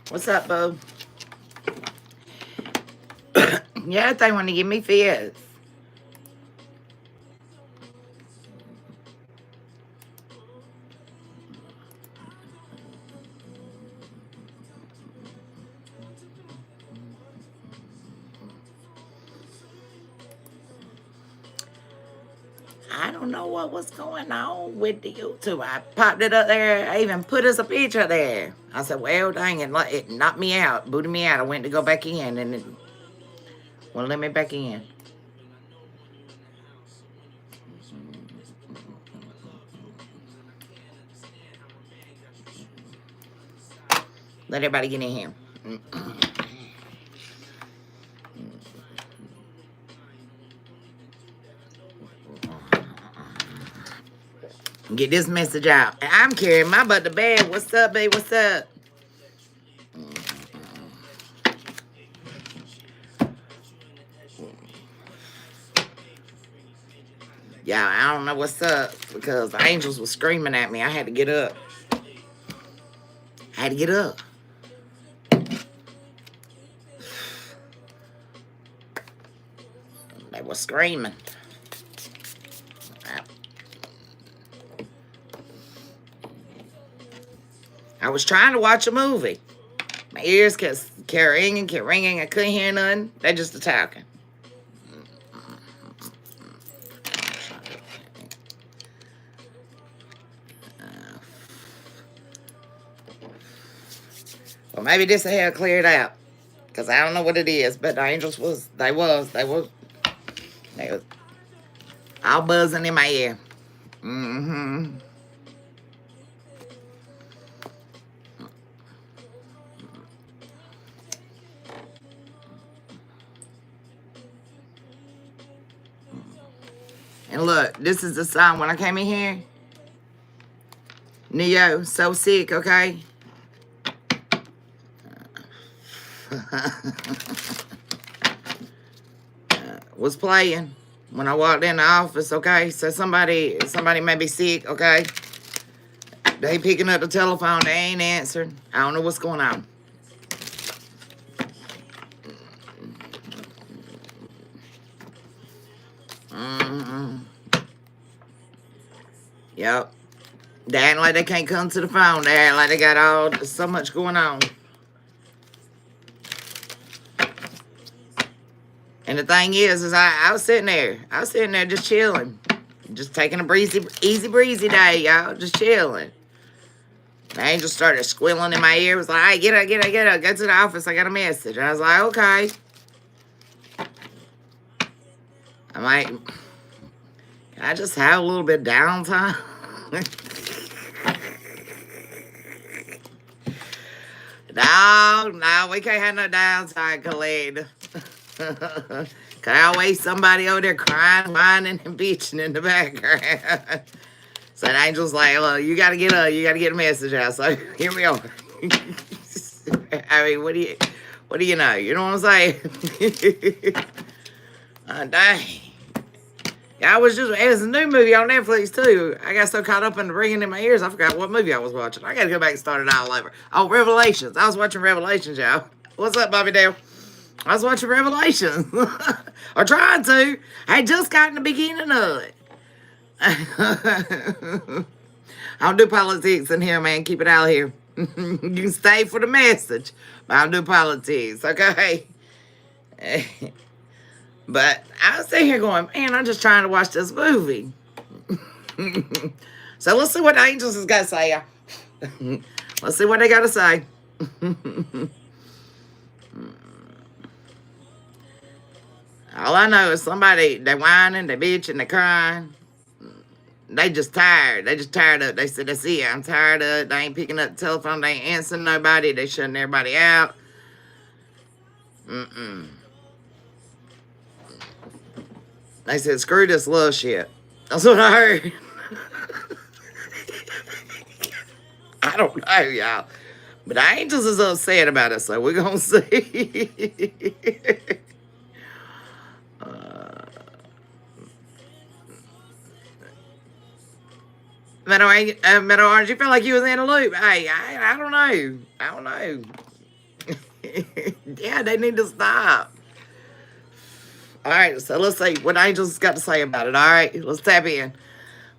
What's up, boo? Yeah, they want to give me fits. I don't know what was going on with the YouTube. I popped it up there. I even put us a picture there. I said, well, dang it. It knocked me out, booted me out. I went to go back in, and it wouldn't let me back in. Let everybody get in here. Get this message out. I'm carrying my butt to bed. What's up, babe? What's up? Yeah, I don't know what's up because the angels were screaming at me. I had to get up. I had to get up. They were screaming. I was trying to watch a movie. My ears kept ringing. I couldn't hear nothing. They just attacking. Well, maybe this will have cleared out. Because I don't know what it is. But the angels they were all buzzing in my ear. Mm-hmm. And look, this is the song when I came in here. Neo, so sick, okay? Was playing when I walked in the office, okay? So somebody may be sick, okay? They picking up the telephone, they ain't answering. I don't know what's going on. Yep. They act like they can't come to the phone. They act like they got so much going on. And the thing is I was sitting there. I was sitting there just chilling. Just taking a easy breezy day, y'all. Just chilling. The angel started squealing in my ear. It was like, hey, get up. Go to the office. I got a message. I was like, okay. I'm like, can I just have a little bit of downtime? No, we can't have no downtime, Khalid. Cause always somebody over there crying, whining, and bitching in the background. So the angel's like, "Look, you gotta get up. You gotta get a message out." So here we are. I mean, what do you know? You know what I'm saying? Dang. Yeah, it's a new movie on Netflix too. I got so caught up in the ringing in my ears, I forgot what movie I was watching. I gotta go back and start it all over. Oh, Revelations. I was watching Revelations, y'all. What's up, Bobby Dale? I was watching Revelations. Or trying to. I just got in the beginning of it. I don't do politics in here, man. Keep it out here. You can stay for the message, but I don't do politics, okay? But I was sitting here going, man, I'm just trying to watch this movie. So let's see what the angels has got to say, y'all. Let's see what they got to say. All I know is somebody, they whining, they bitching, they crying. They just tired. They just tired of it. They said, that's it. I'm tired of it. They ain't picking up the telephone. They ain't answering nobody. They shutting everybody out. They said, screw this love shit. That's what I heard. I don't know, y'all. But the angels is upset about it, so we're going to see. Meadow Orange, you felt like you was in a loop. Hey, I don't know. I don't know. Yeah, they need to stop. All right, so let's see what angels got to say about it. All right, let's tap in.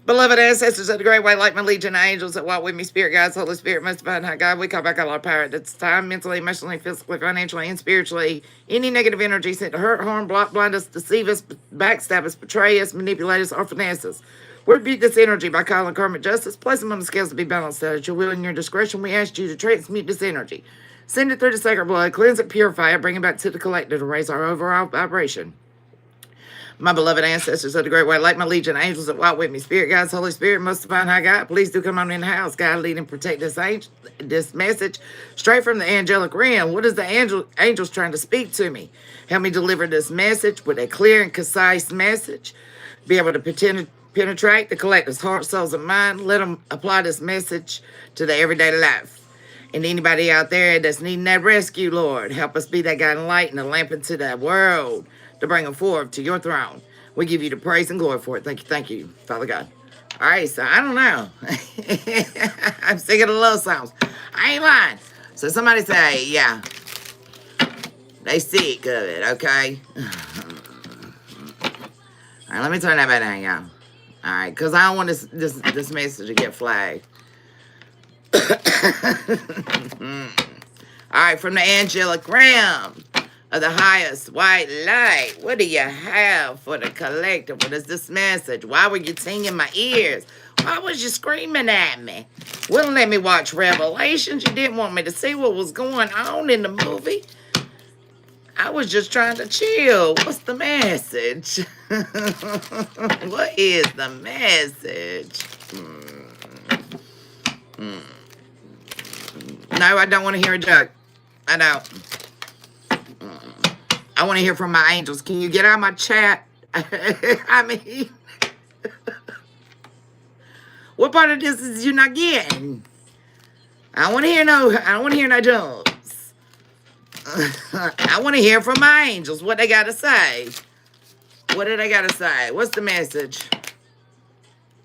Beloved ancestors of the great white light, my legion of angels that walk with me, spirit guides, Holy Spirit, most divine high God, we call back all our power at this time, mentally, emotionally, physically, financially, and spiritually. Any negative energy sent to hurt, harm, block, blind us, deceive us, backstab us, betray us, manipulate us, or finesse us. We rebuke this energy by calling karmic justice, place them on the scales to be balanced out at your will and your discretion. We ask you to transmute this energy. Send it through the sacred blood, cleanse it, purify it, bring it back to the collective to raise our overall vibration. My beloved ancestors of the great white light, my legion of angels that walk with me, spirit guides, Holy Spirit, most divine high God, please do come on in the house. God, lead and protect this message straight from the angelic realm. What is the angels trying to speak to me? Help me deliver this message with a clear and concise message. Be able to penetrate the collective's heart, souls, and mind. Let them apply this message to their everyday life. And anybody out there that's needing that rescue, Lord, help us be that guiding light and a lamp into that world to bring them forward to your throne. We give you the praise and glory for it. Thank you, Father God. All right, so I don't know. I'm sick of the love songs. I ain't lying. So somebody say, yeah, they sick of it, okay? All right, let me turn that back down, y'all. All right, because I don't want this message to get flagged. All right, from the angelic realm of the highest white light, what do you have for the collective? What is this message? Why were you singing my ears? Why was you screaming at me? Wouldn't let me watch Revelations. You didn't want me to see what was going on in the movie. I was just trying to chill. What's the message? What is the message? No, I don't want to hear a joke. I don't. I want to hear from my angels. Can you get out of my chat? I mean, what part of this is you not getting? I don't want to hear no jokes. I want to hear from my angels. What they got to say? What do they got to say? What's the message?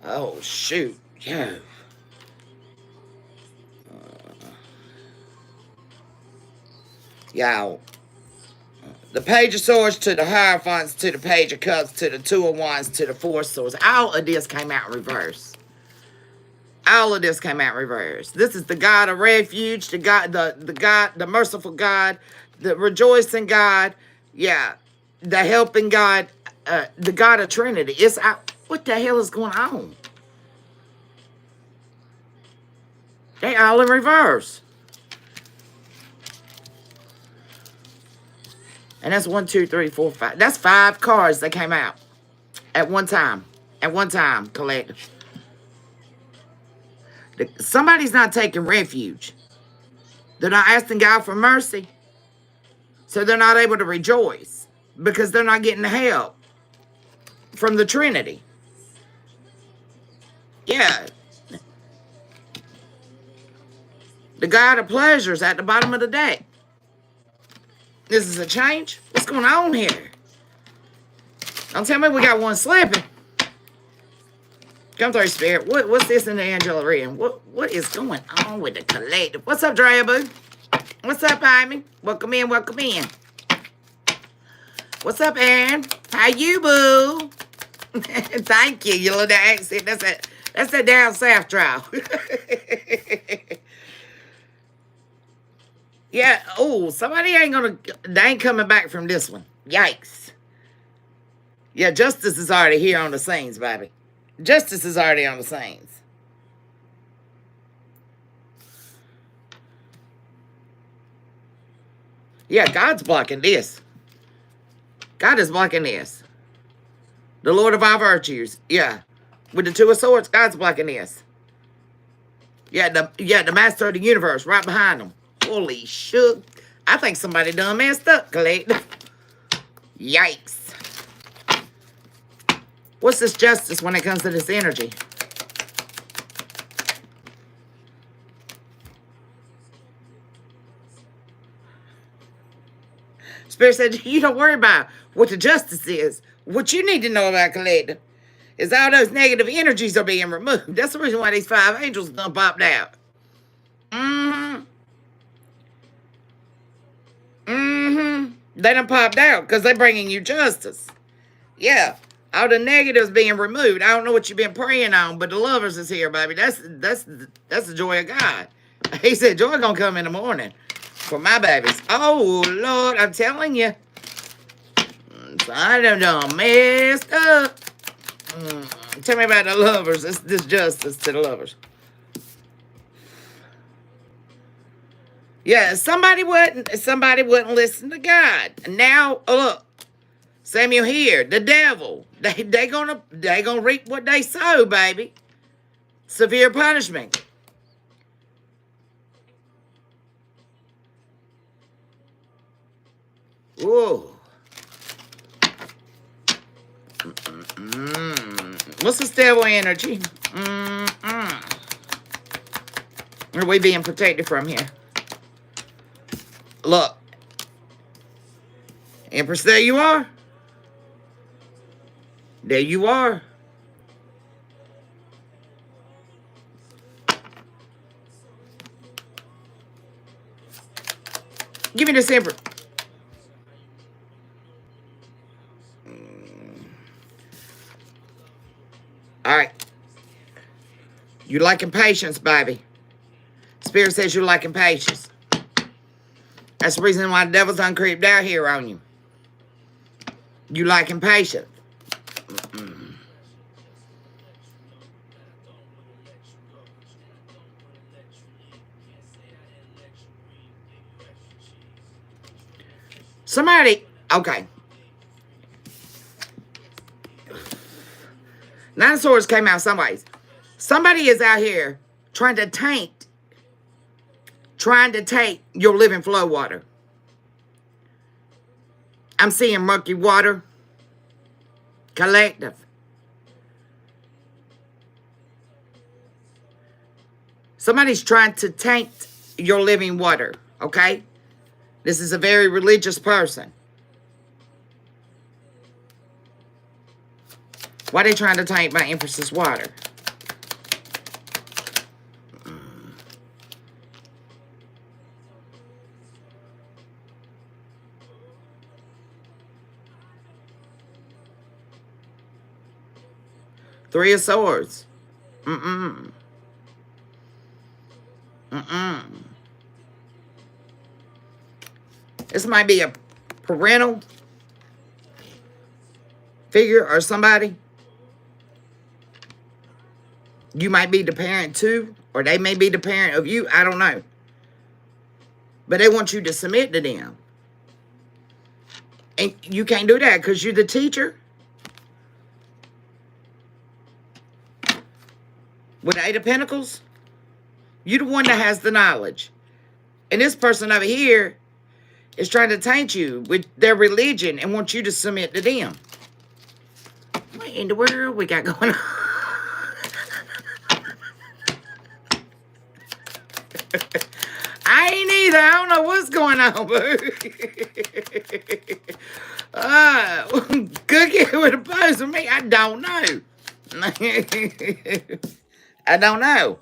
Oh, shoot. Yeah. Y'all. The Page of Swords to the Hierophants to the Page of Cups to the Two of Wands to the Four of Swords. All of this came out in reverse. All of this came out in reverse. This is the God of refuge, the God, the merciful God, the rejoicing God, yeah, the helping God, the God of Trinity. It's out. What the hell is going on? They all in reverse. And that's 1, 2, 3, 4, 5. That's 5 cards that came out at one time. At one time, collective. Somebody's not taking refuge. They're not asking God for mercy. So they're not able to rejoice because they're not getting the help from the Trinity. Yeah. The God of pleasures at the bottom of the deck. This is a change? What's going on here? Don't tell me we got one slipping. Come through, Spirit. What's this in the angelic realm? What is going on with the collective? What's up, Drea Boo? What's up, Amy? Welcome in, welcome in. What's up, Aaron? How you, boo? Thank you, you little accent. That's that down south trial. Yeah, oh, somebody they ain't coming back from this one. Yikes. Yeah, justice is already here on the scenes, baby. Justice is already on the scenes. Yeah, God's blocking this. God is blocking this. The Lord of our virtues. Yeah. With the Two of Swords, God's blocking this. Yeah, the master of the universe right behind him. Holy shit. I think somebody done messed up, collective. Yikes. What's this justice when it comes to this energy? Spirit said, you don't worry about what the justice is. What you need to know about, collective, is all those negative energies are being removed. That's the reason why these 5 angels done popped out. Mm-hmm. They done popped out because they're bringing you justice. Yeah. All the negatives being removed. I don't know what you've been praying on, but the lovers is here, baby. That's the joy of God. He said joy gonna come in the morning for my babies. Oh, Lord, I'm telling you. I done messed up. Tell me about the lovers. This justice to the lovers. Yeah, somebody wouldn't listen to God. Now, look, Samuel here, the devil. They gonna reap what they sow, baby. Severe punishment. Ooh. What's the devil energy? Are we being protected from here? Look. Empress, there you are. There you are. Give me this Empress. All right. You liking patience, baby. Spirit says you're liking patience. That's the reason why the devil's done creeped out here on you. You liking patience. Somebody, okay. Nine of Swords came out some ways. Somebody is out here trying to take your living flow water. I'm seeing murky water. Collective. Somebody's trying to taint your living water, okay? This is a very religious person. Why are they trying to taint my Empress's water? Three of Swords. This might be a parental figure or somebody. You might be the parent too, or they may be the parent of you. I don't know. But they want you to submit to them. And you can't do that because you're the teacher. With the Eight of Pentacles, you're the one that has the knowledge. And this person over here is trying to taint you with their religion and want you to submit to them. What in the world we got going on? I ain't either. I don't know what's going on, boo. Cookie with a pose with me. I don't know. I don't know.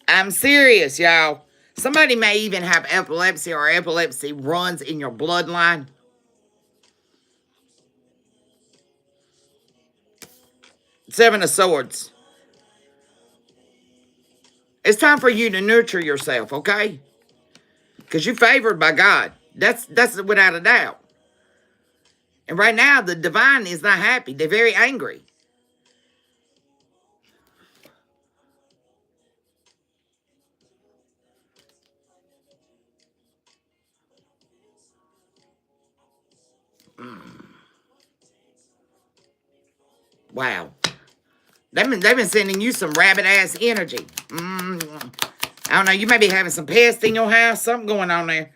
I'm serious, y'all. Somebody may even have epilepsy or epilepsy runs in your bloodline. Seven of Swords. It's time for you to nurture yourself, okay? Because you're favored by God. That's without a doubt. And right now, the divine is not happy. They're very angry. Wow. They've been sending you some rabbit-ass energy. I don't know. You may be having some pests in your house. Something going on there.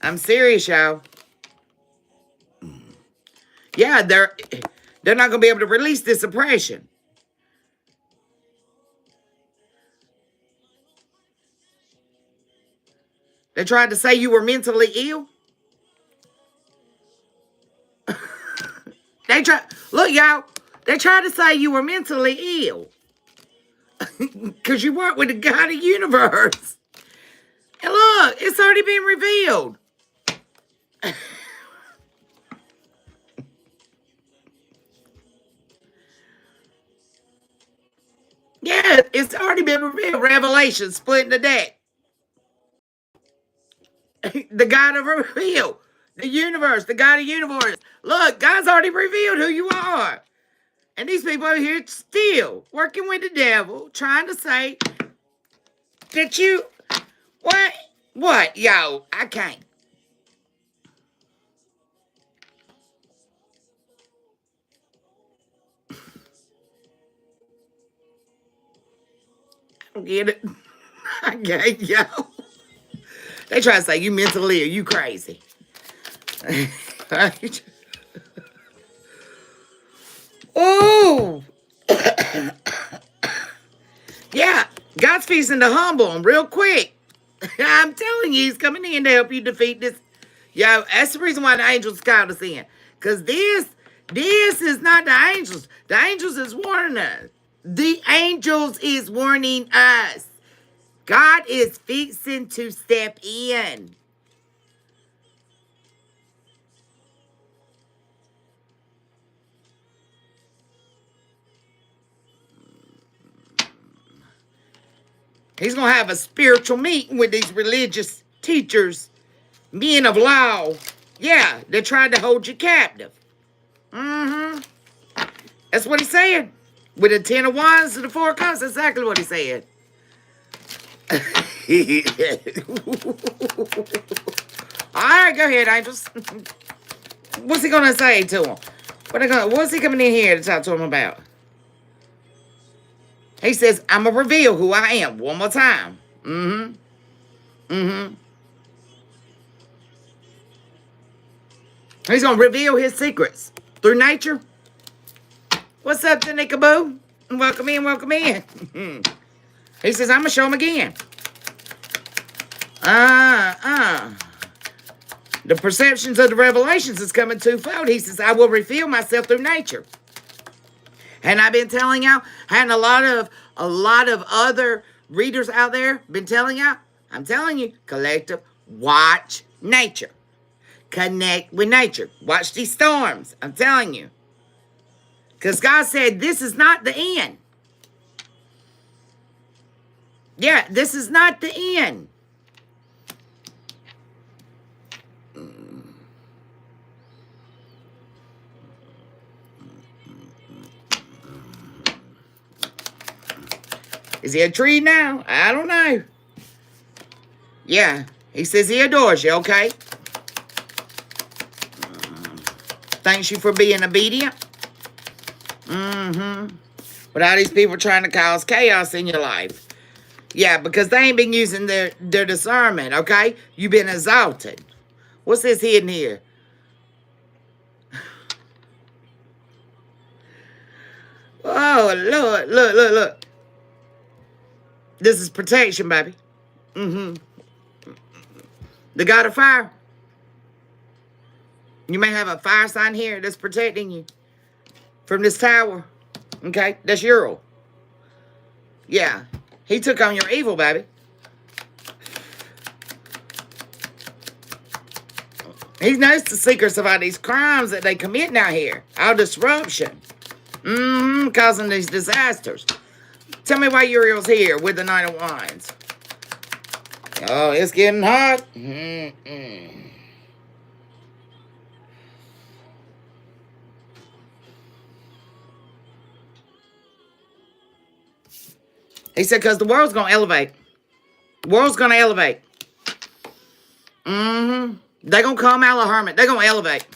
I'm serious, y'all. Yeah, they're not going to be able to release this oppression. They tried to say you were mentally ill. Look, y'all. They tried to say you were mentally ill. Because you work with the God of the universe. And look, it's already been revealed. Yeah, it's already been revealed. Revelation, splitting the deck. The God of reveal. The universe, the God of universe. Look, God's already revealed who you are. And these people over here still working with the devil, trying to say that you, what? What? Yo, I can't. I don't get it. I can't, yo. They try to say you mentally or you crazy. Oh, yeah. God's fixing to humble him real quick. I'm telling you, he's coming in to help you defeat this. Yo, that's the reason why the angels called us in. Because this is not the angels. The angels is warning us. The angels is warning us. God is fixing to step in. He's going to have a spiritual meeting with these religious teachers, men of law. Yeah, they tried to hold you captive. Mm-hmm. That's what he said. With the 10 of wands and the 4 of cups, that's exactly what he said. All right, go ahead, angels. What's he going to say to him? What's he coming in here to talk to him about? He says, I'm going to reveal who I am one more time. Mm-hmm. Mm-hmm. He's going to reveal his secrets through nature. What's up, Tanika-boo? Welcome in, welcome in. He says, I'm going to show him again. The perceptions of the revelations is coming twofold. He says, I will reveal myself through nature. And I've been telling y'all, and a lot of other readers out there been telling y'all, I'm telling you, collective, watch nature. Connect with nature. Watch these storms. I'm telling you. Because God said, this is not the end. Yeah, this is not the end. Is he a tree now? I don't know. Yeah, he says he adores you, okay? Thanks you for being obedient. Mm-hmm. But all these people trying to cause chaos in your life. Yeah, because they ain't been using their discernment, okay? You've been exalted. What's this hidden here? Oh, Lord. Look, look, look. This is protection, baby. Mm-hmm. The God of fire. You may have a fire sign here that's protecting you from this tower. Okay? That's Ural. Yeah. He took on your evil, baby. He knows the secrets of all these crimes that they commit now here. All disruption. Causing these disasters. Tell me why Uriel's here with the Nine of Wands. Oh, it's getting hot. He said, because the world's going to elevate. The world's going to elevate. They're going to come out of the hermit. They're going to elevate.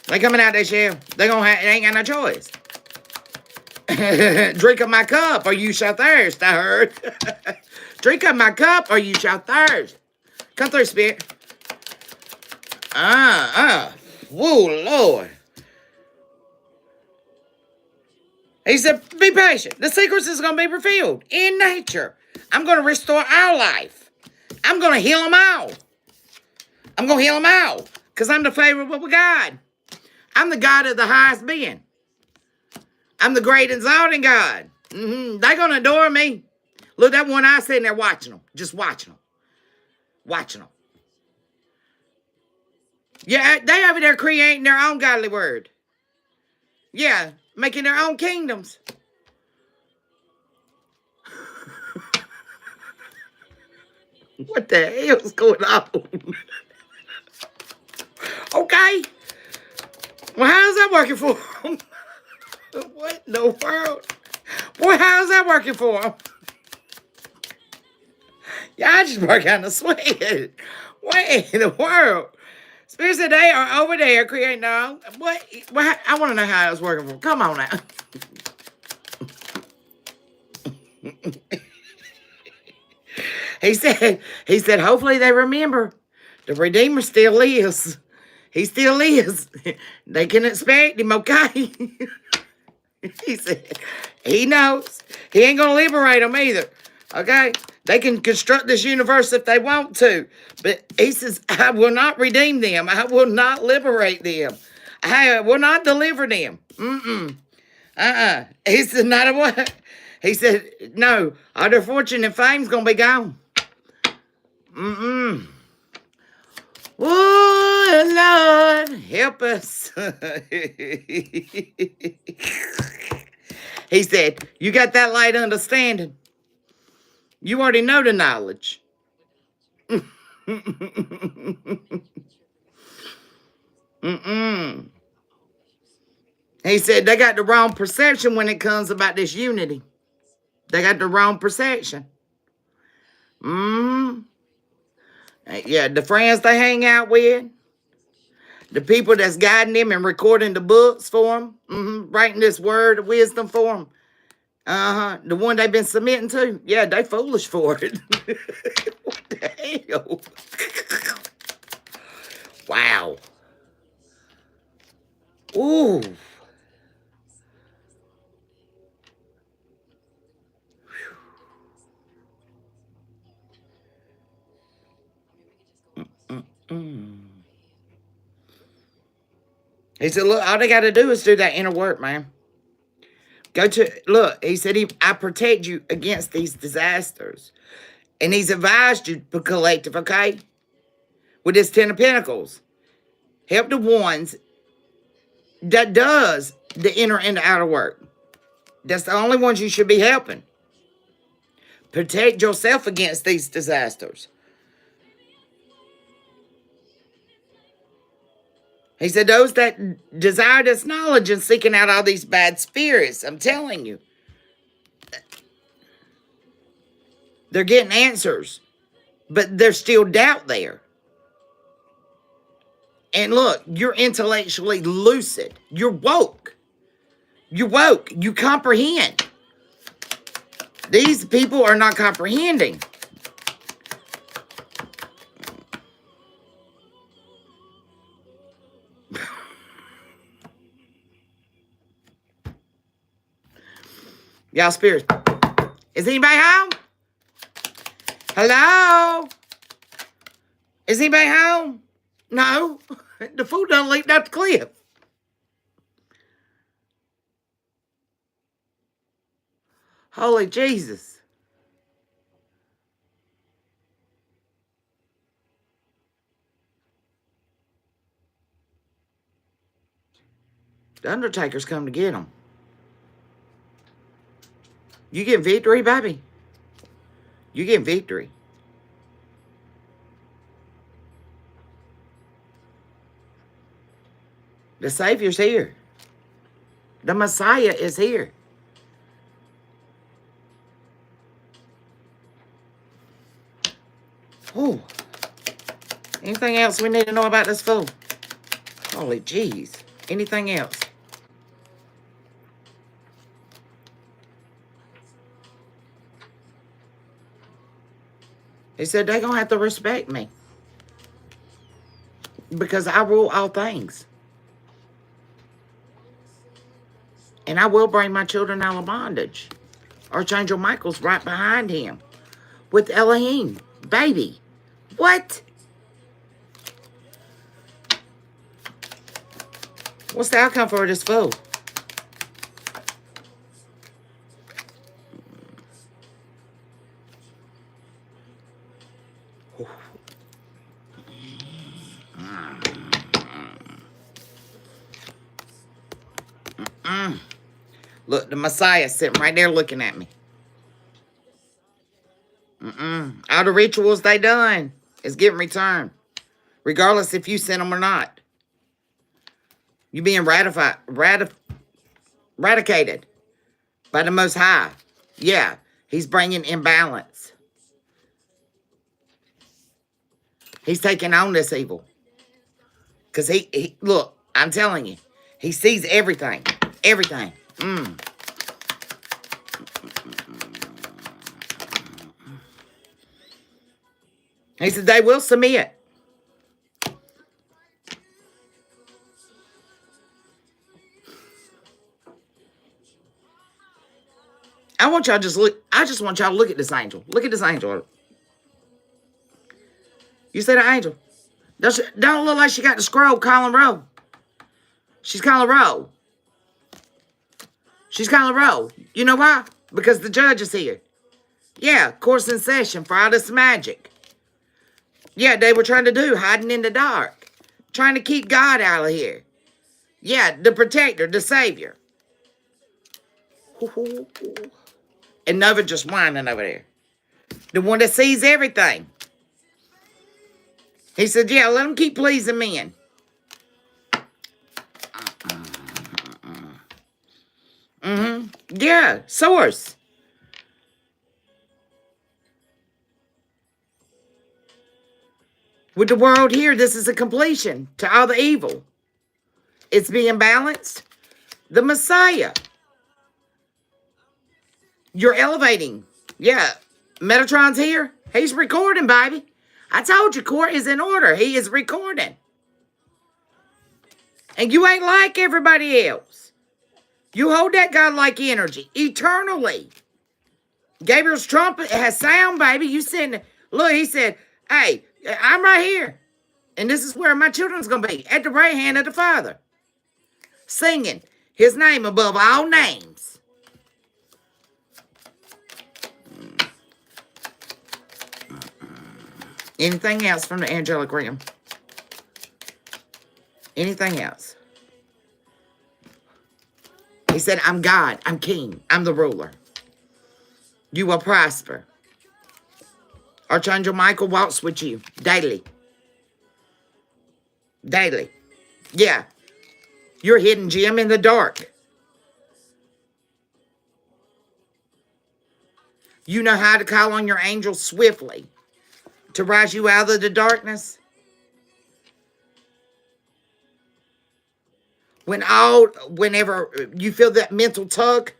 They coming out their shell. They ain't got no choice. Drink of my cup or you shall thirst, I heard. Drink of my cup or you shall thirst. Come through, Spirit. Whoa, Lord. He said, be patient. The secrets is going to be revealed in nature. I'm going to restore our life. I'm going to heal them all. I'm going to heal them all. Because I'm the favorable God. I'm the God of the highest being. I'm the great exalting God. They're going to adore me. Look, that one eye sitting there watching them. Just watching them. Watching them. Yeah, they over there creating their own godly word. Yeah, making their own kingdoms. What the hell's going on? Okay. Well, how's that working for them? What in the world? Boy, how's that working for them? Yeah, I just work on the sweat. What in the world? Spirits said they are over there creating their own. What? I want to know how it's working for them. Come on now. He said, hopefully they remember the Redeemer still lives. He still is. They can expect him, okay? He said, he knows. He ain't going to liberate them either, okay? They can construct this universe if they want to. But he says, I will not redeem them. I will not liberate them. I will not deliver them. He said, not a what? He said, no, all their fortune and fame's going to be gone. Oh, Lord, help us. He said, you got that light understanding. You already know the knowledge. He said, they got the wrong perception when it comes about this unity. They got the wrong perception. Yeah, the friends they hang out with, the people that's guiding them and recording the books for them, writing this word of wisdom for them. The one they've been submitting to, yeah, they foolish for it. What the hell? Wow. Ooh. He said, look, all they got to do is do that inner work, man. Look, he said, I protect you against these disasters. And he's advised you to collective, okay? With this 10 of Pentacles. Help the ones that does the inner and the outer work. That's the only ones you should be helping. Protect yourself against these disasters. He said, those that desire this knowledge and seeking out all these bad spirits, I'm telling you, they're getting answers, but there's still doubt there. And look, you're intellectually lucid. You're woke. You're woke. You comprehend. These people are not comprehending. Y'all spirits. Is anybody home? Hello? Is anybody home? No. The fool done leaped out the cliff. Holy Jesus. The Undertaker's come to get him. You get victory, baby. You get victory. The Savior's here. The Messiah is here. Ooh. Anything else we need to know about this fool? Holy jeez. Anything else? He said they're going to have to respect me. Because I rule all things. And I will bring my children out of bondage. Archangel Michael's right behind him. With Elohim. Baby. What? What's the outcome for this fool? Look, the Messiah sitting right there looking at me. All the rituals they done is getting returned. Regardless if you sent them or not. You being eradicated by the Most High. Yeah, he's bringing imbalance. He's taking on this evil. Because he, look, I'm telling you, he sees everything. Everything. He said they will submit. I want y'all just look. I just want y'all to look at this angel. Look at this angel. You see the angel? Don't look like she got the scroll calling roll. She's calling roll. She's calling roll. You know why? Because the judge is here. Yeah, court's in session for all this magic. Yeah, they were trying to do hiding in the dark. Trying to keep God out of here. Yeah, the protector, the savior. And Nova just whining over there. The one that sees everything. He said, yeah, let them keep pleasing men. Yeah, source. With the world here, this is a completion to all the evil. It's being balanced. The Messiah. You're elevating. Yeah. Metatron's here. He's recording, baby. I told you, court is in order. He is recording. And you ain't like everybody else. You hold that godlike energy eternally. Gabriel's trumpet has sound, baby. You send, look, he said, hey, I'm right here. And this is where my children's going to be, at the right hand of the Father. Singing his name above all names. Anything else from the angelic realm? Anything else? He said, I'm God. I'm king. I'm the ruler. You will prosper. Archangel Michael walks with you daily. Daily. Yeah. You're a hidden gem in the dark. You know how to call on your angels swiftly to rise you out of the darkness. Whenever you feel that mental tug,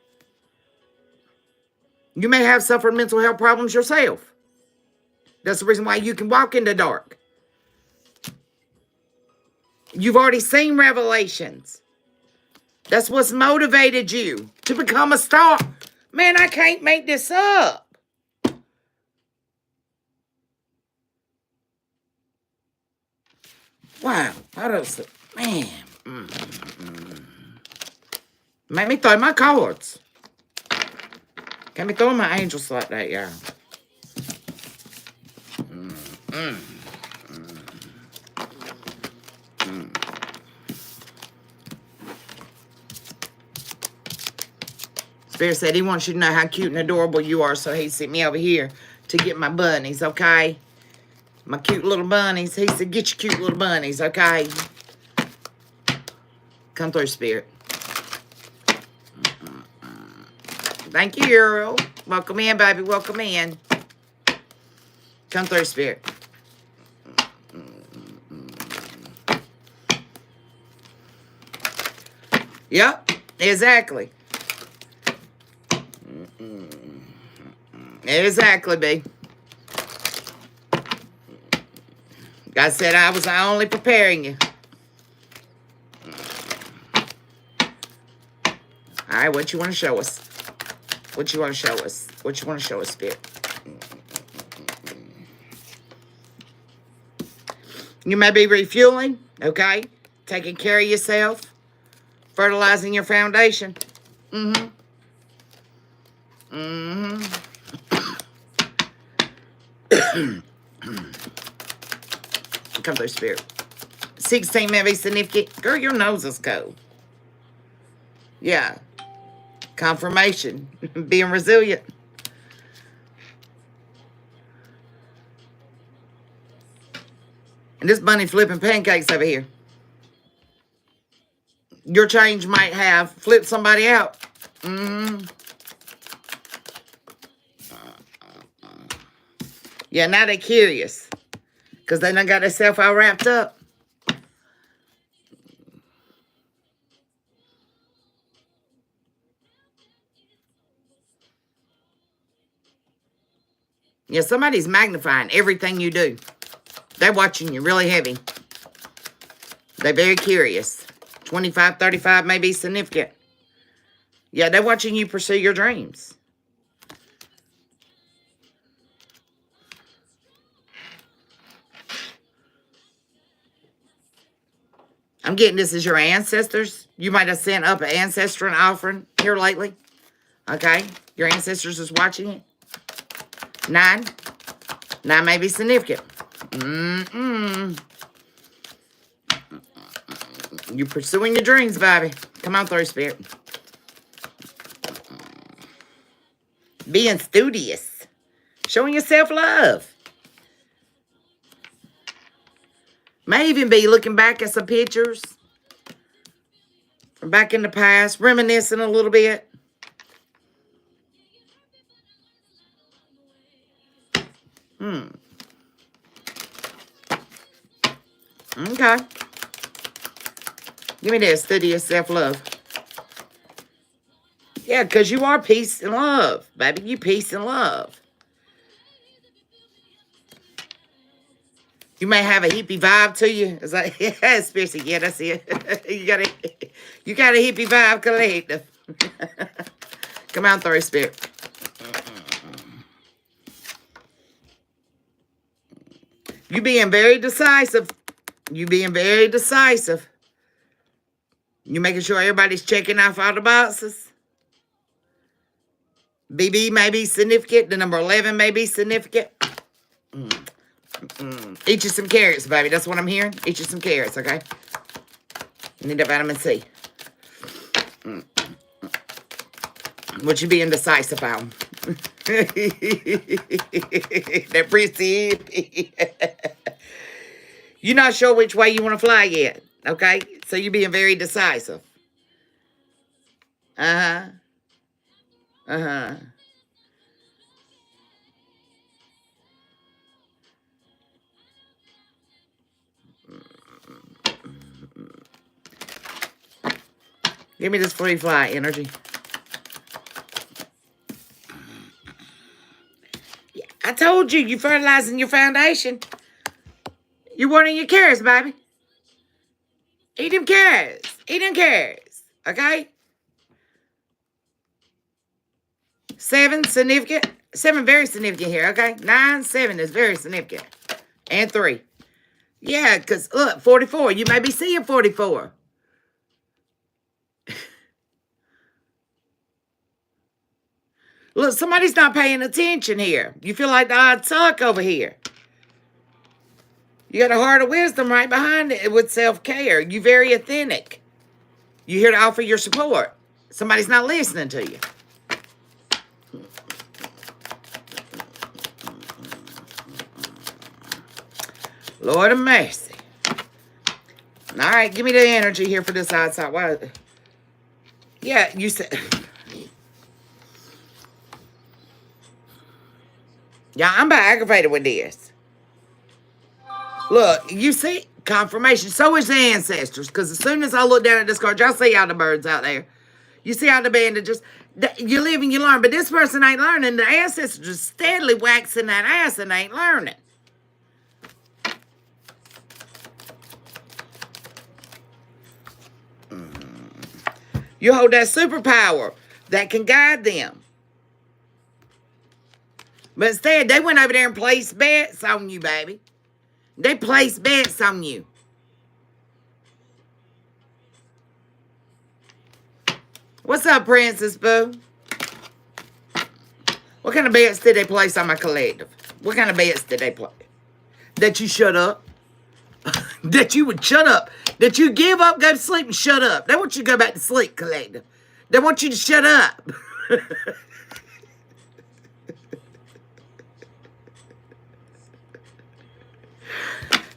you may have suffered mental health problems yourself. That's the reason why you can walk in the dark. You've already seen revelations. That's what's motivated you to become a star. Man, I can't make this up. Wow. How does it, man. Make me throw my cards. Can't be throwing my angels like that, y'all. Spirit said he wants you to know how cute and adorable you are, so he sent me over here to get my bunnies, okay? My cute little bunnies. He said, get your cute little bunnies, okay? Come through, Spirit. Thank you, Earl. Welcome in, baby. Welcome in. Come through, Spirit. Yep, exactly. Exactly, B. God said I was only preparing you. All right, what you want to show us? What you want to show us? What you want to show us, Spirit? You may be refueling, okay? Taking care of yourself. Fertilizing your foundation. Come through, Spirit. 16 may be significant. Girl, your nose is cold. Yeah. Confirmation. Being resilient. And this bunny flipping pancakes over here. Your change might have flipped somebody out. Yeah, now they're curious. Because they done got themselves all wrapped up. Yeah, somebody's magnifying everything you do. They're watching you really heavy. They're very curious. 25, 35 may be significant. Yeah, they're watching you pursue your dreams. I'm getting this as your ancestors. You might have sent up an ancestor and offering here lately. Okay? Your ancestors is watching it. 9. 9 may be significant. You're pursuing your dreams, baby. Come on through, Spirit. Being studious. Showing yourself love. May even be looking back at some pictures from back in the past, reminiscing a little bit. Okay. Give me that studious self-love. Yeah, because you are peace and love, baby. You peace and love. You may have a hippie vibe to you. It's like, yeah, especially, yeah, that's it. you got a hippie vibe collective. Come on through, Spirit. You being very decisive. You being very decisive. You making sure everybody's checking off all the boxes. BB may be significant. The number 11 may be significant. Eat you some carrots, baby. That's what I'm hearing. Eat you some carrots, okay? You need that vitamin C. What you being decisive on? That pretty. You're not sure which way you want to fly yet, okay? So you're being very decisive. Uh-huh. Uh-huh. Give me this free fly energy. Yeah, I told you, you're fertilizing your foundation. You're watering your carrots, baby. Eat them carrots. Eat them carrots. Okay? 7, significant. 7, very significant here, okay? 9, 7 is very significant. And 3. Yeah, because, look, 44. You may be seeing 44. Look, somebody's not paying attention here. You feel like the odd suck over here. You got a heart of wisdom right behind it with self-care. You're very authentic. You're here to offer your support. Somebody's not listening to you. Lord of mercy. All right, give me the energy here for this outside. What? Yeah, you said... Yeah, I'm about aggravated with this. Look, you see, confirmation. So is the ancestors. Because as soon as I look down at this card, y'all see all the birds out there. You see how the band are just, you live and you learn. But this person ain't learning. The ancestors are steadily waxing that ass and ain't learning. You hold that superpower that can guide them. But instead, they went over there and placed bets on you, baby. They placed bets on you. What's up, Princess Boo? What kind of bets did they place on my collective? What kind of bets did they play? That you shut up? That you would shut up? That you give up, go to sleep, and shut up? They want you to go back to sleep, collective. They want you to shut up.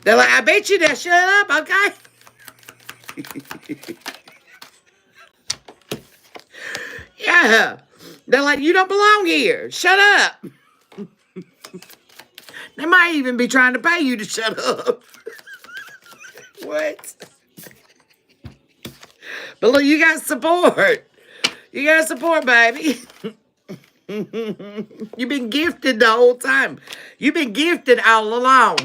They're like, I bet you to shut up, okay? Yeah. They're like, you don't belong here. Shut up. They might even be trying to pay you to shut up. What? But look, you got support. You got support, baby. You've been gifted the whole time. You've been gifted all along.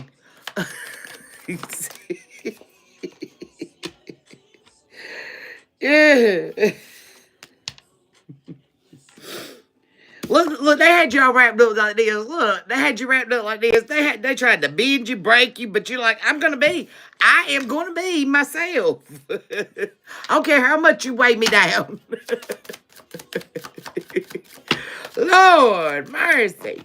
Yeah. Look, they had you all wrapped up like this. Look, they had you wrapped up like this. They tried to bend you, break you, but you're like, I am gonna be myself. I don't care how much you weigh me down. Lord mercy.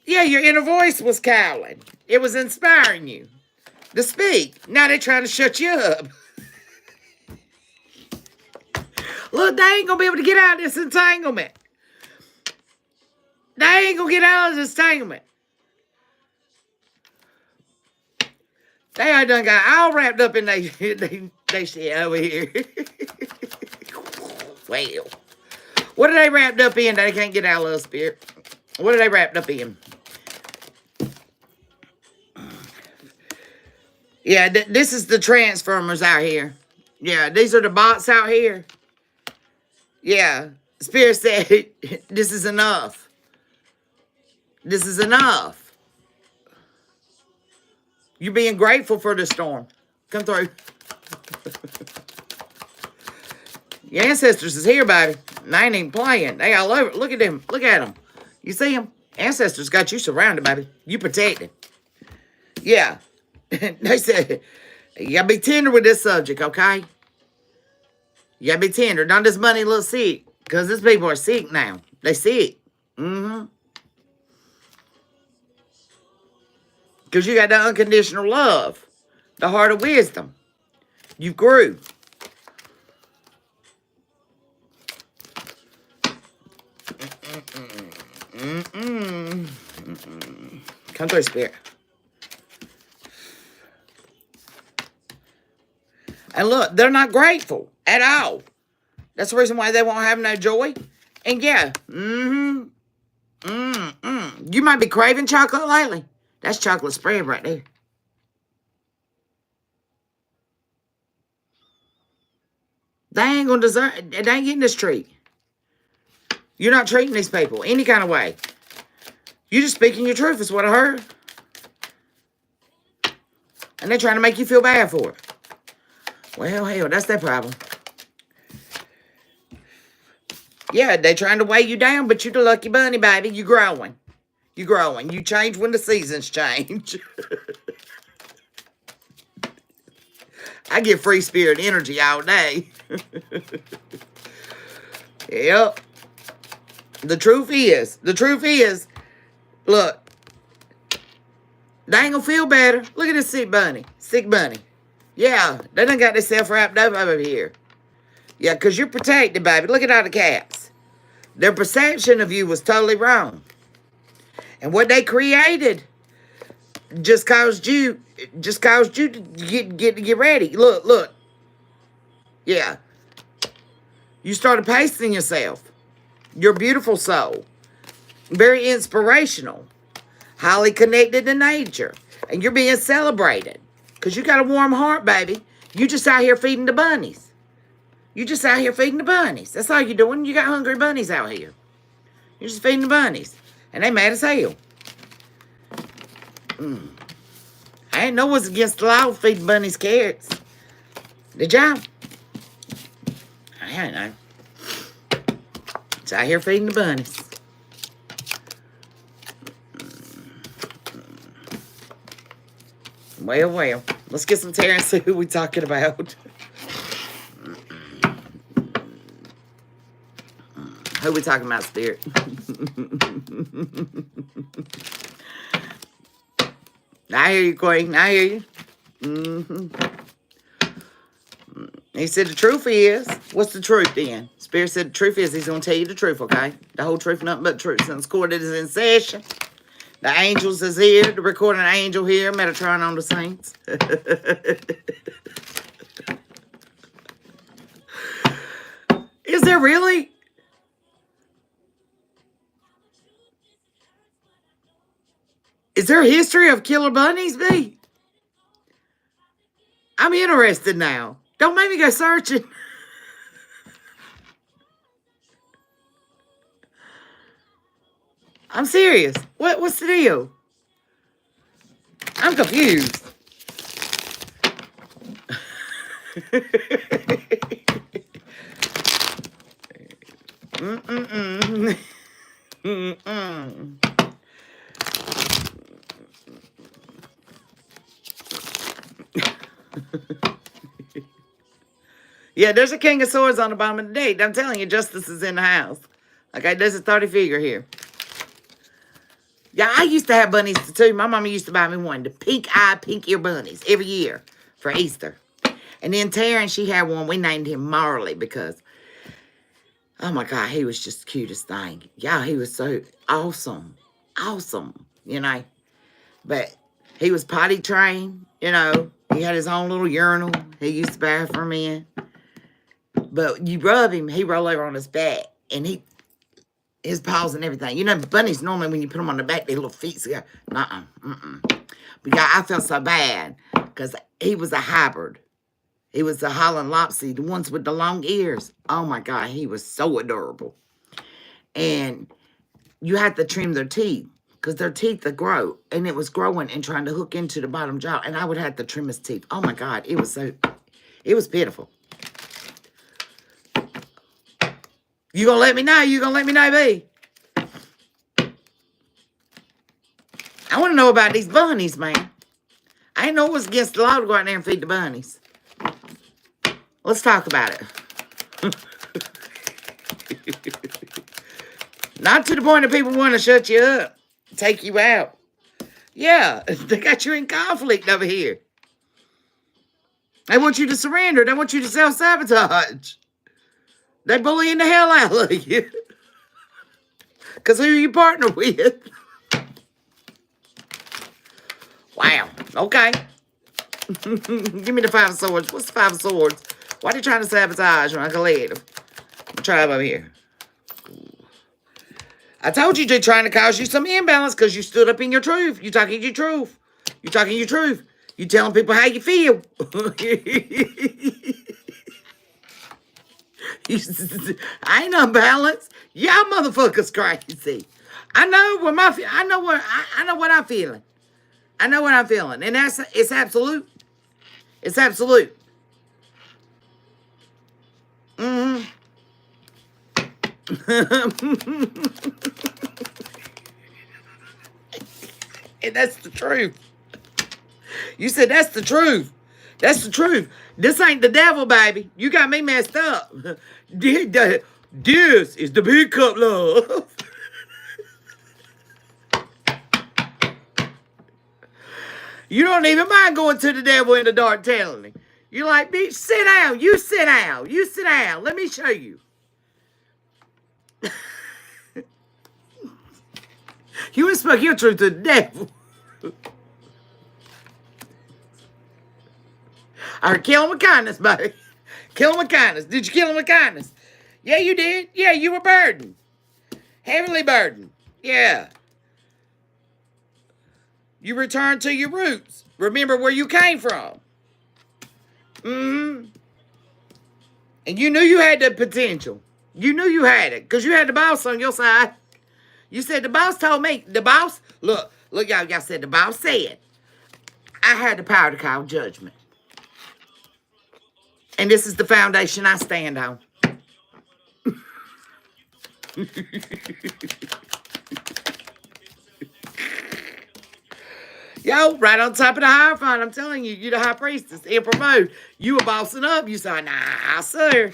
Yeah, your inner voice was cowling. It was inspiring you to speak. Now they're trying to shut you up. Look, they ain't gonna be able to get out of this entanglement. They ain't gonna get out of this entanglement. They are done got all wrapped up in they shit over here. Well, what are they wrapped up in that they can't get out of, spirit? What are they wrapped up in? Yeah, this is the transformers out here. Yeah, these are the bots out here. Yeah, Spirit said, this is enough. This is enough. You're being grateful for the storm. Come through. Your ancestors is here, baby. And they ain't even playing. They all over. Look at them. Look at them. You see them? Ancestors got you surrounded, baby. You protected. Yeah. They said, you gotta be tender with this subject, okay? You gotta be tender. Don't this money look sick. Because these people are sick now. They sick. Mm-hmm. Because you got the unconditional love. The heart of wisdom. You grew. Come through, Spirit. And look, they're not grateful at all. That's the reason why they won't have no joy. And yeah, you might be craving chocolate lately. That's chocolate spread right there. They ain't gonna deserve. They ain't getting this treat. You're not treating these people any kind of way. You're just speaking your truth, is what I heard. And they're trying to make you feel bad for it. Well, hell, that's their problem. Yeah, they're trying to weigh you down, but you're the lucky bunny, baby. You're growing. You're growing. You change when the seasons change. I get free spirit energy all day. Yep. The truth is, look, they ain't gonna feel better. Look at this sick bunny. Sick bunny. Yeah, they done got themselves wrapped up over here. Yeah, because you're protected, baby. Look at all the cats. Their perception of you was totally wrong. And what they created just caused you to get ready. Look. Yeah. You started pacing yourself. You're a beautiful soul. Very inspirational. Highly connected to nature. And you're being celebrated. Because you got a warm heart, baby. You just out here feeding the bunnies. You just out here feeding the bunnies. That's all you're doing. You got hungry bunnies out here. You're just feeding the bunnies. And they mad as hell. I ain't know what's against the law feeding bunnies carrots. Did y'all? I don't know. It's out here feeding the bunnies. Well. Let's get some tear and see who we talking about. Who we talking about, Spirit? I hear you, Queen. I hear you. He said the truth is, what's the truth then? Spirit said the truth is he's going to tell you the truth, okay? The whole truth, nothing but the truth. Since court is in session. The angels is here. The recording angel here. Metatron on the saints. Is there really? Is there a history of killer bunnies, B? I'm interested now. Don't make me go searching. I'm serious. What's the deal? I'm confused. Yeah, there's a king of swords on the bottom of the deck. I'm telling you, justice is in the house. Okay, there's a 30 figure here. Yeah, I used to have bunnies too. My mama used to buy me one, the pink-eyed, pink-ear bunnies every year for Easter. And then Taryn, she had one. We named him Marley because, oh my God, he was just the cutest thing. Yeah, he was so awesome. Awesome, you know. But he was potty trained, you know. He had his own little urinal. He used the bathroom in. But you rub him, he roll over on his back. And his paws and everything. You know, bunnies, normally when you put them on the back, their little feet go, But yeah, I felt so bad because he was a hybrid. He was a Holland Lopsy, the ones with the long ears. Oh my God, he was so adorable. And you had to trim their teeth because their teeth would grow. And it was growing and trying to hook into the bottom jaw. And I would have to trim his teeth. Oh my God, it was pitiful. You gonna let me know? You gonna let me know, B? I want to know about these bunnies, man. I didn't know it was against the law to go out there and feed the bunnies. Let's talk about it. Not to the point that people want to shut you up, take you out. Yeah, they got you in conflict over here. They want you to surrender. They want you to self-sabotage. They bullying the hell out of you. Because who you partner with? Wow. Okay. Give me the 5 of swords. What's the 5 of swords? Why are they trying to sabotage my collective? Try over here. I told you they're trying to cause you some imbalance because you stood up in your truth. You talking your truth. You talking your truth. You telling people how you feel. I ain't unbalanced. Y'all motherfuckers crazy. I know what I'm feeling. I know what I'm feeling. And it's absolute. It's absolute. Mm-hmm. And that's the truth. You said that's the truth. That's the truth. This ain't the devil, baby. You got me messed up. This is the big cup love. You don't even mind going to the devil in the dark telling him. You're like, bitch, sit down. You sit down. You sit down. Let me show you. You would speak your truth to the devil. All right, kill him with kindness, buddy. Kill him with kindness. Did you kill him with kindness? Yeah, you did. Yeah, you were burdened. Heavily burdened. Yeah. You returned to your roots. Remember where you came from. Mm-hmm. And you knew you had the potential. You knew you had it because you had the boss on your side. You said the boss told me. The boss, look, y'all said the boss said, I had the power to call judgment. And this is the foundation I stand on. Yo, right on top of the Hierophant, I'm telling you, you the high priestess, Emperor mode. You were bossing up. You said, nah, sir.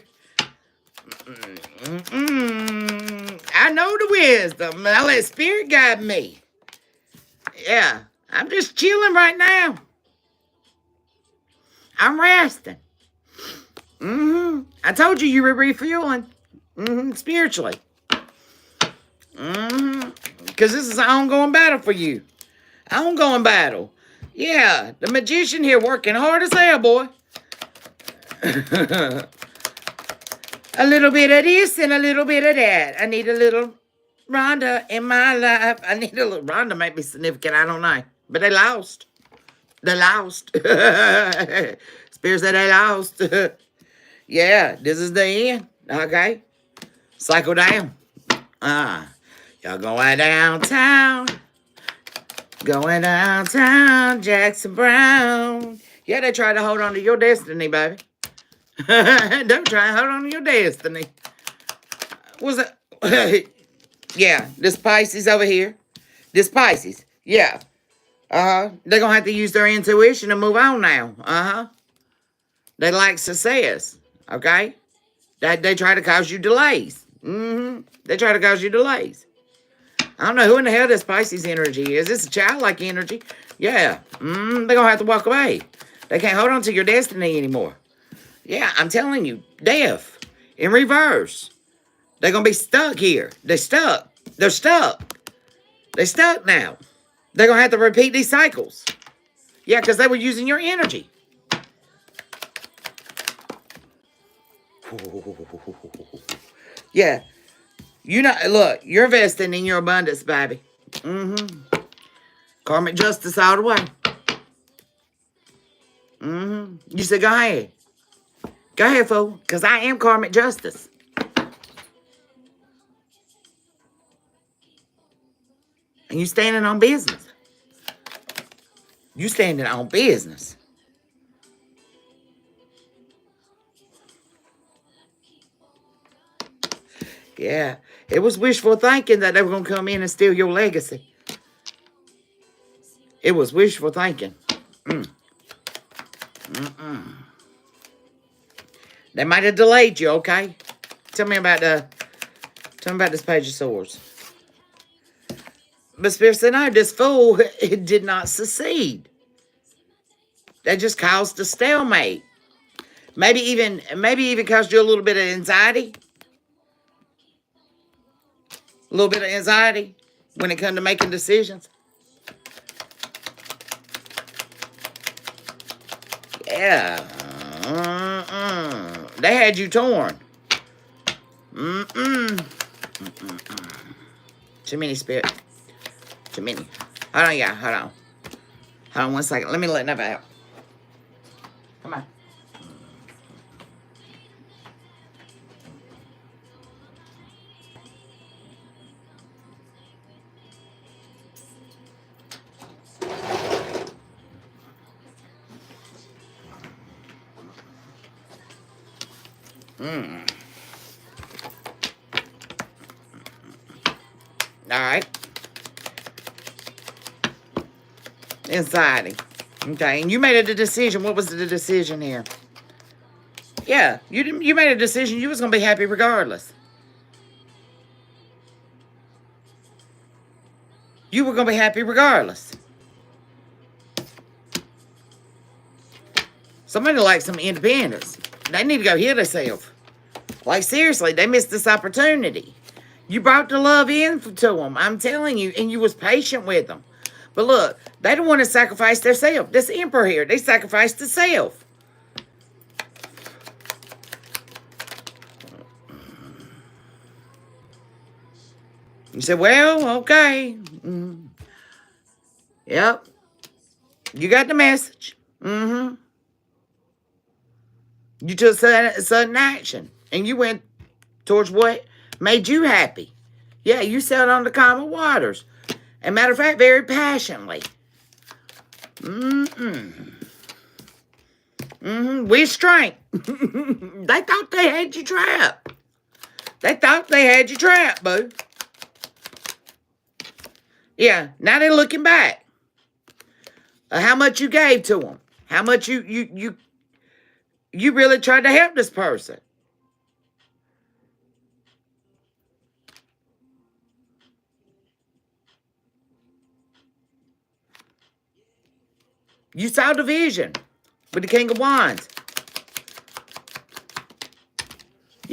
I know the wisdom. I let spirit guide me. Yeah, I'm just chilling right now. I'm resting. I told you were refueling. Spiritually. Because this is an ongoing battle for you. Ongoing battle. Yeah, the magician here working hard as hell, boy. A little bit of this and a little bit of that. I need a little Rhonda in my life. I need a little... Rhonda might be significant, I don't know. But they lost. They lost. Spears said they lost. Yeah, this is the end. Okay. Cycle down. Y'all going downtown. Going downtown, Jackson Brown. Yeah, they tried to hold on to your destiny, baby. Don't try and hold on to your destiny. Was it? Yeah, this Pisces over here. This Pisces. Yeah. They're going to have to use their intuition to move on now. They like success. Okay? They try to cause you delays. They try to cause you delays. I don't know who in the hell this Pisces energy is. This a childlike energy. Yeah. They're going to have to walk away. They can't hold on to your destiny anymore. Yeah, I'm telling you. Death. In reverse. They're going to be stuck here. They're stuck. They're stuck. They're stuck now. They're going to have to repeat these cycles. Yeah, because they were using your energy. Yeah. You know, look, you're investing in your abundance, baby. Karmic justice all the way. You said, go ahead. Go ahead, fool, because I am karmic justice. And you standing on business. You standing on business. Yeah. It was wishful thinking that they were going to come in and steal your legacy. It was wishful thinking. They might have delayed you, okay? Tell me about this Page of Swords. But Spirit said, no, this fool, it did not succeed. That just caused a stalemate. Maybe even caused you a little bit of anxiety. A little bit of anxiety when it comes to making decisions. Yeah. They had you torn. Too many, Spirit. Too many. Hold on, y'all. Hold on. Hold on 1 second. Let me let that out. Come on. All right. Anxiety. Okay, and you made a decision. What was the decision here? Yeah, you made a decision. You was going to be happy regardless. You were going to be happy regardless. Somebody likes some independence. They need to go heal themselves. Like, seriously, they missed this opportunity. You brought the love in to them, I'm telling you, and you was patient with them. But look, they don't want to sacrifice themselves. This Emperor here, they sacrificed the self. You said, well, okay. Yep. You got the message. You took sudden action. And you went towards what made you happy. Yeah, you sailed on the calmer waters. And matter of fact, very passionately. With strength. They thought they had you trapped. They thought they had you trapped, boo. Yeah, now they're looking back. How much you gave to them. How much you really tried to help this person. You saw the vision with the King of Wands.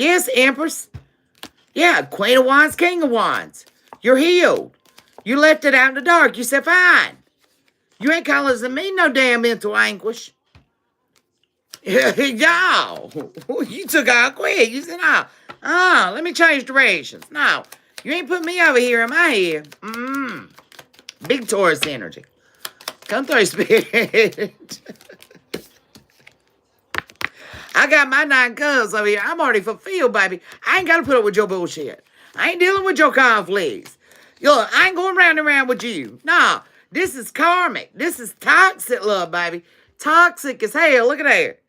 Yes, Empress. Yeah, Queen of Wands, King of Wands. You're healed. You left it out in the dark. You said, fine. You ain't causing me no damn mental anguish. Y'all, you took out quick. You said, no, let me change directions. No, you ain't put me over here in my head. Big Taurus energy. Come through, Spirit. I got my 9 cups over here. I'm already fulfilled, baby. I ain't got to put up with your bullshit. I ain't dealing with your conflicts. Look, I ain't going round and round with you. Nah, this is karmic. This is toxic love, baby. Toxic as hell. Look at that.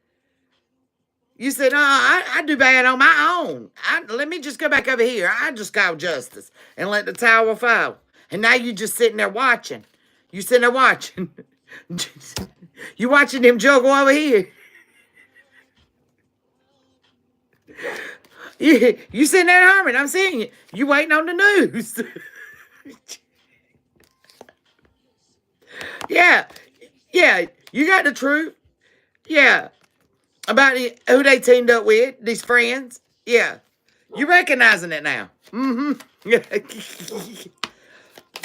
You said, I do bad on my own. Let me just go back over here. I just call justice and let the tower fall. And now you just sitting there watching. You sitting there watching. You watching them juggle over here. You sitting there Herman. I'm seeing you. You waiting on the news. Yeah. You got the truth. Yeah. About who they teamed up with, these friends. Yeah. You recognizing it now.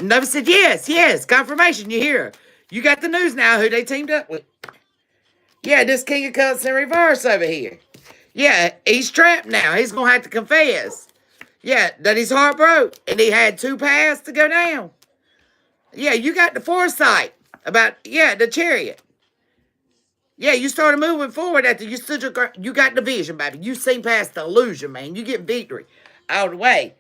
Never said yes. Confirmation, you hear. You got the news now who they teamed up with. Yeah, this King of Cups in reverse over here. Yeah, he's trapped now. He's going to have to confess. Yeah, that his heart broke. And he had 2 paths to go down. Yeah, you got the foresight about, the Chariot. Yeah, you started moving forward after you stood you got the vision, baby. You seen past the illusion, man. You get victory out of the way.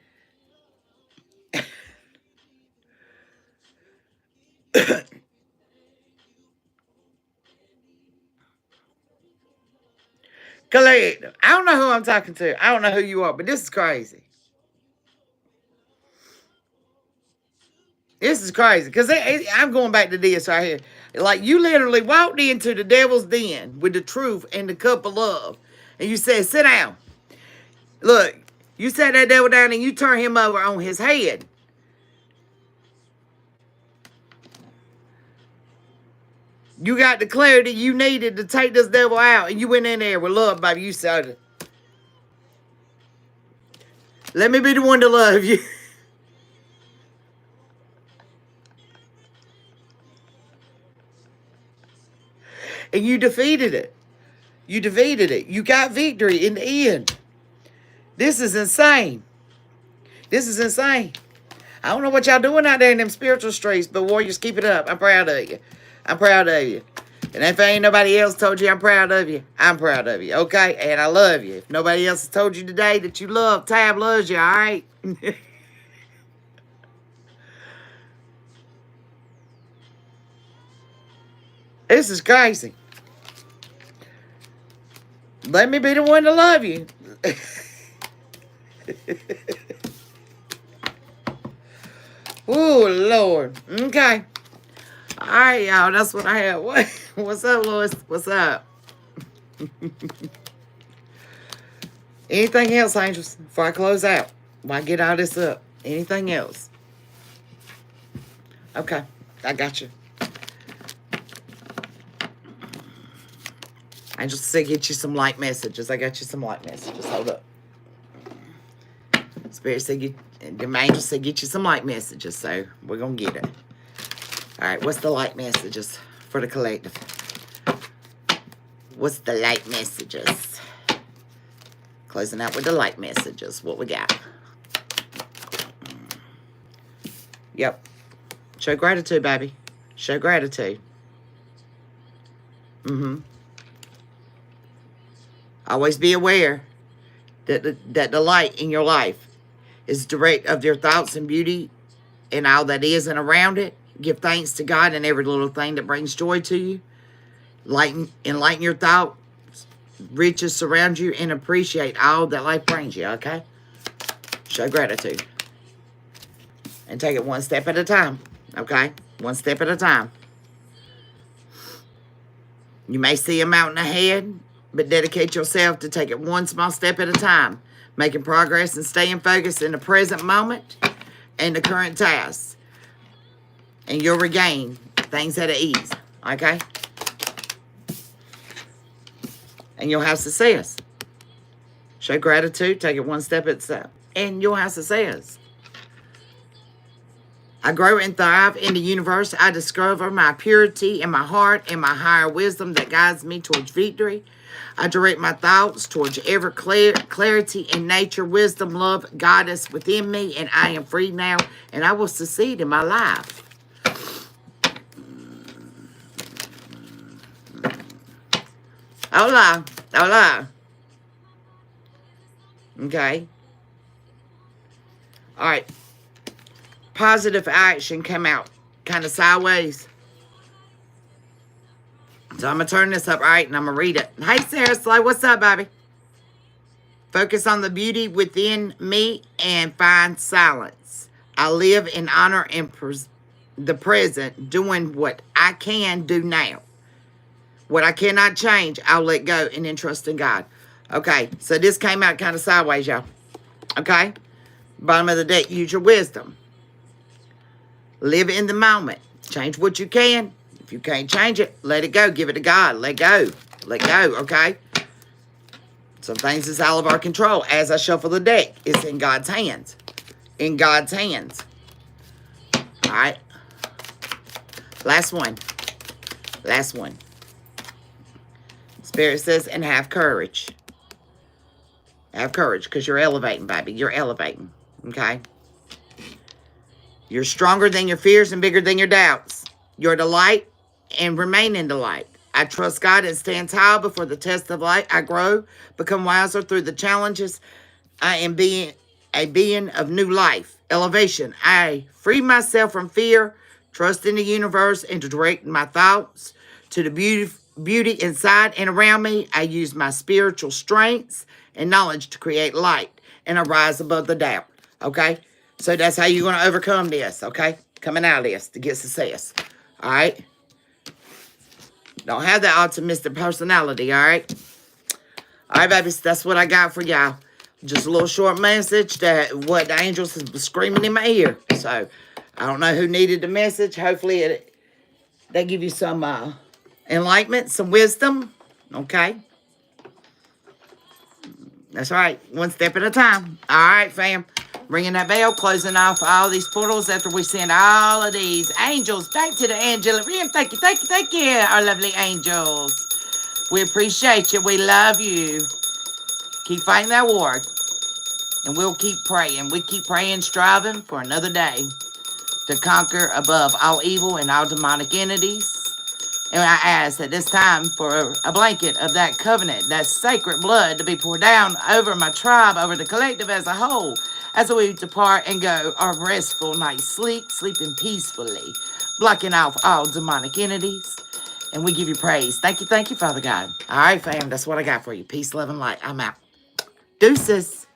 Collective. I don't know who I'm talking to. I don't know who you are, but this is crazy. This is crazy. Because I'm going back to this right here. Like, you literally walked into the devil's den with the truth and the cup of love. And you said, sit down. Look, you sat that devil down and you turn him over on his head. You got the clarity you needed to take this devil out. And you went in there with love, baby. You said, let me be the one to love you. And you defeated it. You defeated it. You got victory in the end. This is insane. This is insane. I don't know what y'all doing out there in them spiritual streets, but warriors, keep it up. I'm proud of you. I'm proud of you. And if ain't nobody else told you I'm proud of you, I'm proud of you, okay? And I love you. If nobody else has told you today that you love, Tab loves you, all right? This is crazy. Let me be the one to love you. Oh, Lord. Okay. All right, y'all. That's what I have. What's up, Lois? What's up? Anything else, angels, before I close out? Before I get all this up? Anything else? Okay. I got you. Angels said get you some light messages. I got you some light messages. Hold up. Spirit said the angels said get you some light messages. So we're going to get it. All right. What's the light messages for the collective? What's the light messages? Closing out with the light messages. What we got? Yep. Show gratitude, baby. Show gratitude. Always be aware that the light in your life is direct of your thoughts and beauty and all that is and around it. Give thanks to God in every little thing that brings joy to you. Enlighten your thoughts. Riches surround you and appreciate all that life brings you, okay? Show gratitude. And take it one step at a time, okay? One step at a time. You may see a mountain ahead, but dedicate yourself to take it one small step at a time, making progress and staying focused in the present moment and the current tasks. And you'll regain things at ease, okay? And you'll have success. Show gratitude. Take it one step at a time. And you'll have success. I grow and thrive in the universe. I discover my purity in my heart and my higher wisdom that guides me towards victory. I direct my thoughts towards ever clarity in nature, wisdom, love, guidance within me, and I am free now, and I will succeed in my life. Hola, hola. Okay. All right. Positive action came out kind of sideways. So I'm going to turn this up right and I'm going to read it. Hey, Sarah Slay, what's up, baby? Focus on the beauty within me and find silence. I live in honor and the present, doing what I can do now. What I cannot change, I'll let go and then trust in God. Okay, so this came out kind of sideways, y'all. Okay? Bottom of the deck, use your wisdom. Live in the moment. Change what you can. If you can't change it, let it go. Give it to God. Let go. Let go, okay? Some things is out of our control. As I shuffle the deck, it's in God's hands. In God's hands. All right? Last one. Last one. Spirit says, and have courage. Have courage, because you're elevating, baby. You're elevating, okay? You're stronger than your fears and bigger than your doubts. You're the light and remain in the light. I trust God and stand tall before the test of life. I grow, become wiser through the challenges. I am being a being of new life, elevation. I free myself from fear, trust in the universe, and to direct my thoughts to the beauty inside and around me. I use my spiritual strengths and knowledge to create light, and I rise above the doubt. Okay? So that's how you're going to overcome this, okay? Coming out of this to get success. All right? Don't have that optimistic personality, all right? All right, babies, that's what I got for y'all. Just a little short message that what the angels is screaming in my ear. So I don't know who needed the message. Hopefully they give you some enlightenment, some wisdom, okay? That's right. One step at a time. All right, fam. Ringing that bell, closing off all these portals after we send all of these angels back to the angelic realm. Thank you, thank you, thank you, our lovely angels. We appreciate you. We love you. Keep fighting that war. And we'll keep praying. We keep praying, striving for another day to conquer above all evil and all demonic entities. And I ask at this time for a blanket of that covenant, that sacred blood to be poured down over my tribe, over the collective as a whole, as we depart and go our restful night's sleep, sleeping peacefully, blocking off all demonic entities. And we give you praise. Thank you, Father God. All right, fam, that's what I got for you. Peace, love, and light. I'm out. Deuces.